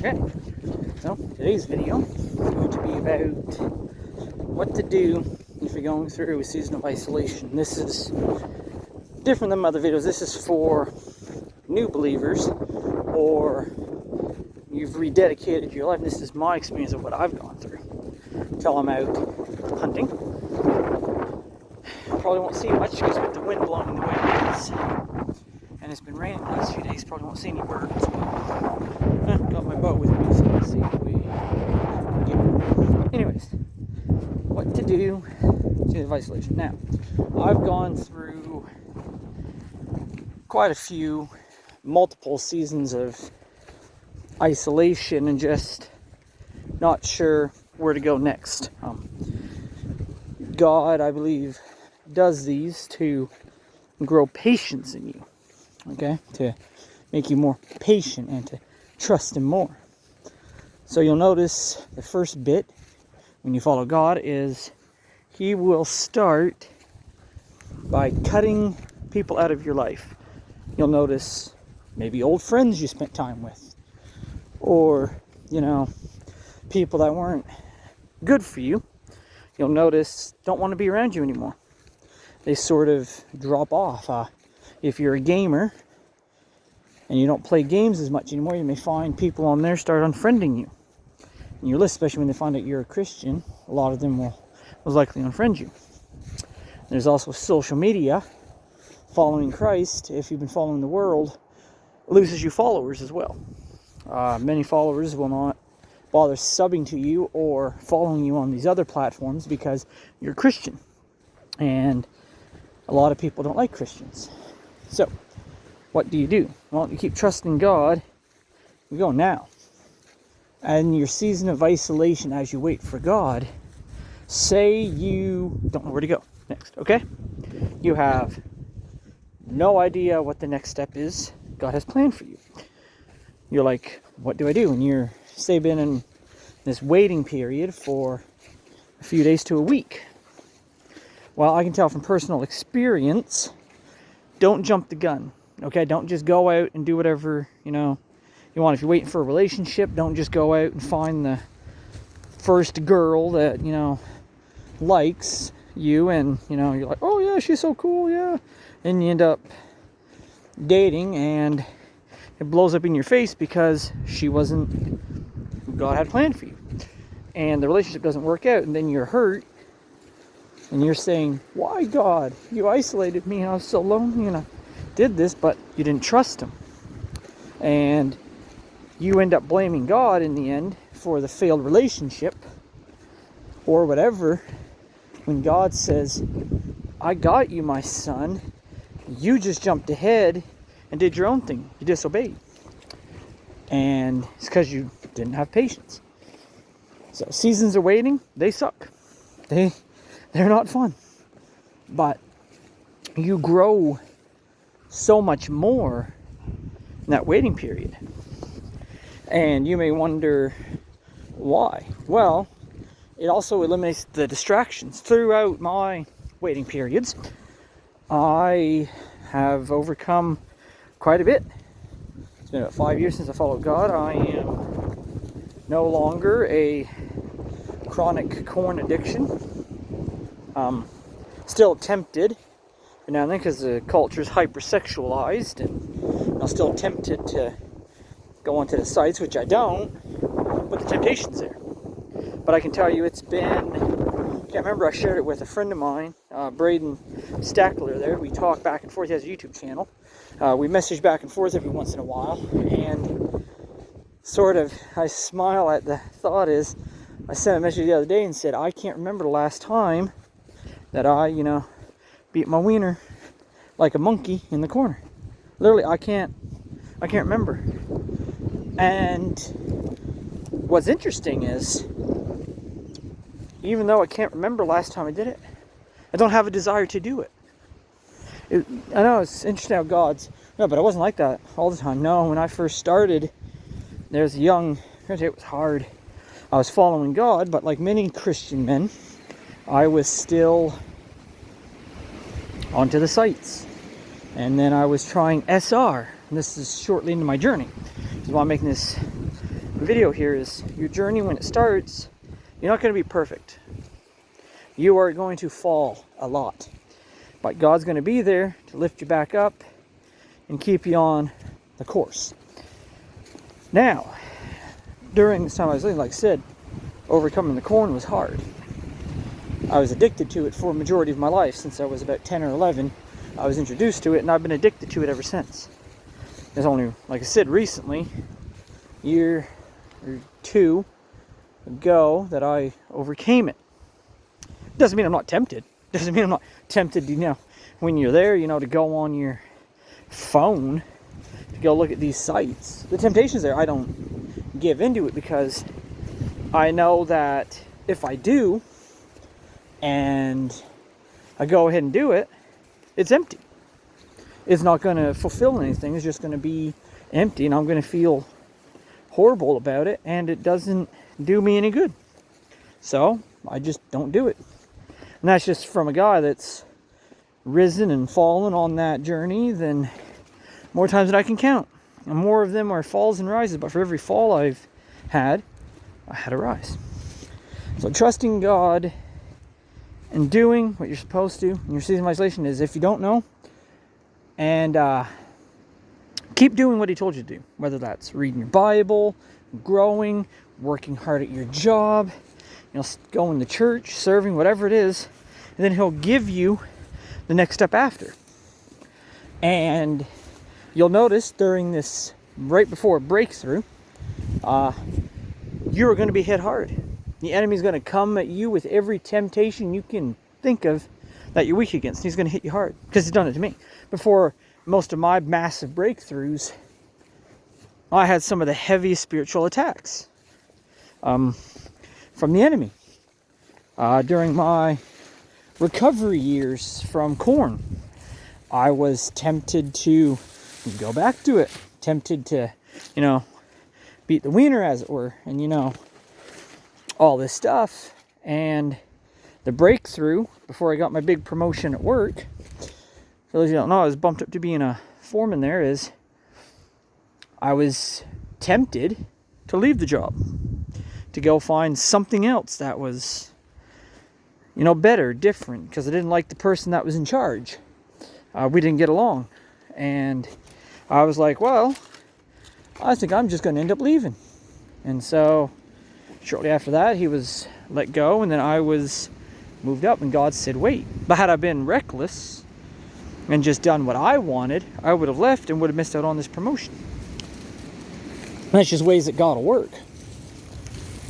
Okay, so today's video is going to be about what to do if you're going through a season of isolation. This is different than my other videos. This is for new believers, or you've rededicated your life. This is my experience of what I've gone through until I'm out hunting. Probably won't see much because with the wind blowing the way it is, and it's been raining the last few days, probably won't see any birds. Got my boat with me, so let's see if we can get. Anyways, what to do to isolation. Now, I've gone through quite a few, multiple seasons of isolation and just not sure where to go next. God, I believe, does these to grow patience in you, okay, to make you more patient and to trust Him more. So you'll notice the first bit when you follow God is He will start by cutting people out of your life. You'll notice maybe old friends you spent time with, or people that weren't good for you. You'll notice don't want to be around you anymore. They sort of drop off. If you're a gamer and you don't play games as much anymore, you may find people on there start unfriending you. And your list, especially when they find out you're a Christian, a lot of them will most likely unfriend you. There's also social media. Following Christ, if you've been following the world, loses you followers as well. Many followers will not bother subbing to you or following you on these other platforms because you're a Christian. And a lot of people don't like Christians. So, what do? Well, you keep trusting God. You go now. And your season of isolation as you wait for God, say you don't know where to go next, okay? You have no idea what the next step is God has planned for you. You're like, what do I do? And you're, say, been in this waiting period for a few days to a week. Well, I can tell from personal experience, don't jump the gun, okay? Don't just go out and do whatever, you want. If you're waiting for a relationship, don't just go out and find the first girl that, likes you and, you're like, oh yeah, she's so cool, yeah. And you end up dating and it blows up in your face because she wasn't who God had planned for you. And the relationship doesn't work out, and then you're hurt. And you're saying, why, God? You isolated me. I was so lonely and I did this, but you didn't trust Him. And you end up blaming God in the end for the failed relationship or whatever, when God says, I got you, my son. You just jumped ahead and did your own thing. You disobeyed. And it's because you didn't have patience. So seasons of waiting, they suck. They're not fun. But you grow so much more in that waiting period. And you may wonder why. Well, it also eliminates the distractions. Throughout my waiting periods, I have overcome quite a bit. It's been about 5 years since I followed God. I am no longer a chronic corn addiction. Still tempted now and then because the culture is hypersexualized, and I'm still tempted to go onto the sites, which I don't, but the temptation's there. But I can tell you it's been, I can't remember, I shared it with a friend of mine, Braden Stackler there. We talk back and forth. He has a YouTube channel. We message back and forth every once in a while, and sort of, I smile at the thought is, I sent a message the other day and said, I can't remember the last time that I, beat my wiener like a monkey in the corner. Literally, I can't remember. And what's interesting is, even though I can't remember last time I did it, I don't have a desire to do it. I know it's interesting how God's, no, but I wasn't like that all the time. No, when I first started, there's a young, it was hard. I was following God, but like many Christian men, I was still onto the sites. And then I was trying SR. And this is shortly into my journey. This is why I'm making this video here is your journey when it starts, you're not going to be perfect. You are going to fall a lot. But God's going to be there to lift you back up and keep you on the course. Now, during this time I was living, like I said, overcoming the corn was hard. I was addicted to it for a majority of my life. Since I was about 10 or 11, I was introduced to it, and I've been addicted to it ever since. It's only, like I said, recently, a year or two ago, that I overcame it. Doesn't mean I'm not tempted. Doesn't mean I'm not tempted, when you're there, to go on your phone, to go look at these sites. The temptation's there. I don't give into it because I know that if I do, and I go ahead and do it, it's empty. It's not going to fulfill anything. It's just going to be empty, and I'm going to feel horrible about it, and it doesn't do me any good. So I just don't do it. And that's just from a guy that's risen and fallen on that journey than more times than I can count. And more of them are falls and rises, but for every fall I've had, I had a rise. So trusting God and doing what you're supposed to in your season of isolation is, if you don't know, and keep doing what he told you to do. Whether that's reading your Bible, growing, working hard at your job, going to church, serving, whatever it is, and then he'll give you the next step after. And you'll notice during this, right before breakthrough, you are going to be hit hard. The enemy's going to come at you with every temptation you can think of that you're weak against. He's going to hit you hard, because he's done it to me. Before most of my massive breakthroughs, I had some of the heaviest spiritual attacks from the enemy. During my recovery years from corn, I was tempted to go back to it. Tempted to, beat the wiener, as it were. And, all this stuff. And the breakthrough, before I got my big promotion at work, for those of you who don't know, I was bumped up to being a foreman there, is I was tempted to leave the job, to go find something else that was, better, different, because I didn't like the person that was in charge. We didn't get along. And I was like, well, I think I'm just going to end up leaving. And so shortly after that, he was let go, and then I was moved up, and God said, wait. But had I been reckless and just done what I wanted, I would have left and would have missed out on this promotion. And that's just ways that God will work.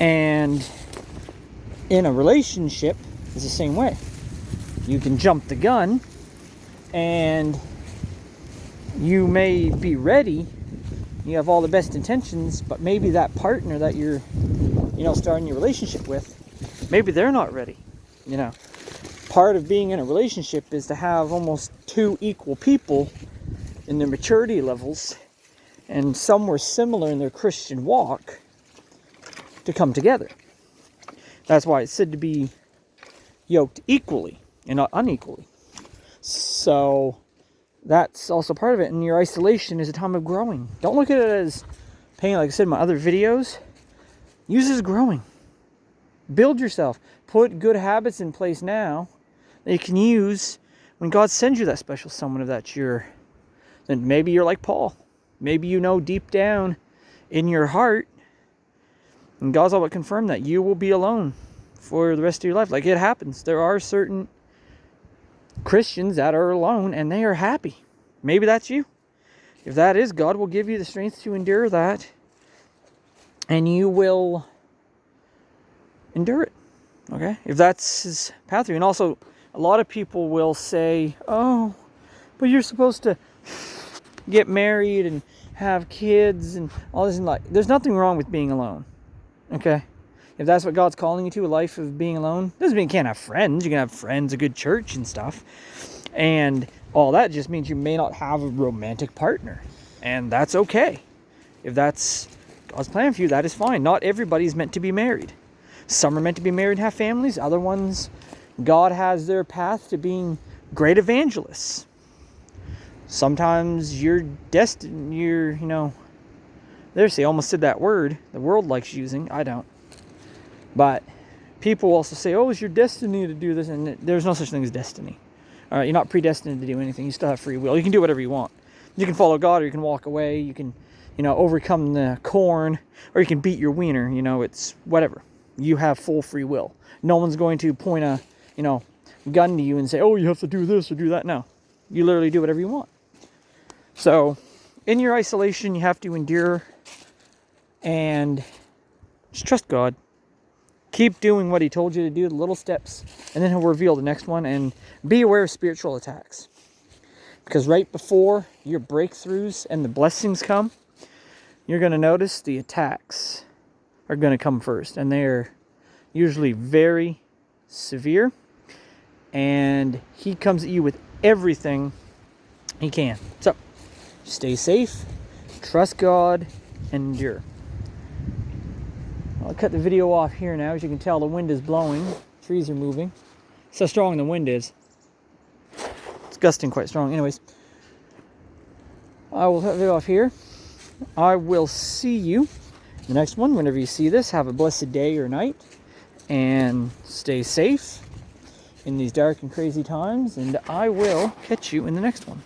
And in a relationship, it's the same way. You can jump the gun, and you may be ready. You have all the best intentions, but maybe that partner that you're starting your relationship with, maybe they're not ready. Part of being in a relationship is to have almost two equal people in their maturity levels and somewhere similar in their Christian walk to come together. That's why it's said to be yoked equally and not unequally. So that's also part of it. And your isolation is a time of growing. Don't look at it as pain. Like I said in my other videos, use it as growing. Build yourself. Put good habits in place now that you can use when God sends you that special someone of that then maybe you're like Paul. Maybe deep down in your heart, and God's all but confirmed that you will be alone for the rest of your life. Like, it happens. There are certain Christians that are alone and they are happy. Maybe that's you. If that is, God will give you the strength to endure that, and you will endure it. Okay? If that's his path. And also, a lot of people will say, oh, but you're supposed to get married and have kids and all this. And there's nothing wrong with being alone. Okay? If that's what God's calling you to, a life of being alone, doesn't mean you can't have friends. You can have friends, a good church and stuff. And all that just means you may not have a romantic partner. And that's okay. If that's God's plan for you, that is fine. Not everybody's meant to be married. Some are meant to be married and have families. Other ones, God has their path to being great evangelists. Sometimes you're destined, There's, I almost said that word the world likes using. I don't. But people also say, oh, it's your destiny to do this. And there's no such thing as destiny. All right, you're not predestined to do anything. You still have free will. You can do whatever you want. You can follow God, or you can walk away. You can, overcome the corn, or you can beat your wiener. It's whatever. You have full free will. No one's going to point a, gun to you and say, oh, you have to do this or do that. No. You literally do whatever you want. So, in your isolation, you have to endure and just trust God. Keep doing what he told you to do, the little steps, and then he'll reveal the next one. And be aware of spiritual attacks. Because right before your breakthroughs and the blessings come, you're going to notice the attacks are going to come first. And they're usually very severe. And he comes at you with everything he can. So, stay safe, trust God, and endure. I'll cut the video off here now. As you can tell, the wind is blowing. Trees are moving. That's how strong the wind is. It's gusting quite strong. Anyways, I will cut the video off here. I will see you in the next one. Whenever you see this, have a blessed day or night. And stay safe in these dark and crazy times. And I will catch you in the next one.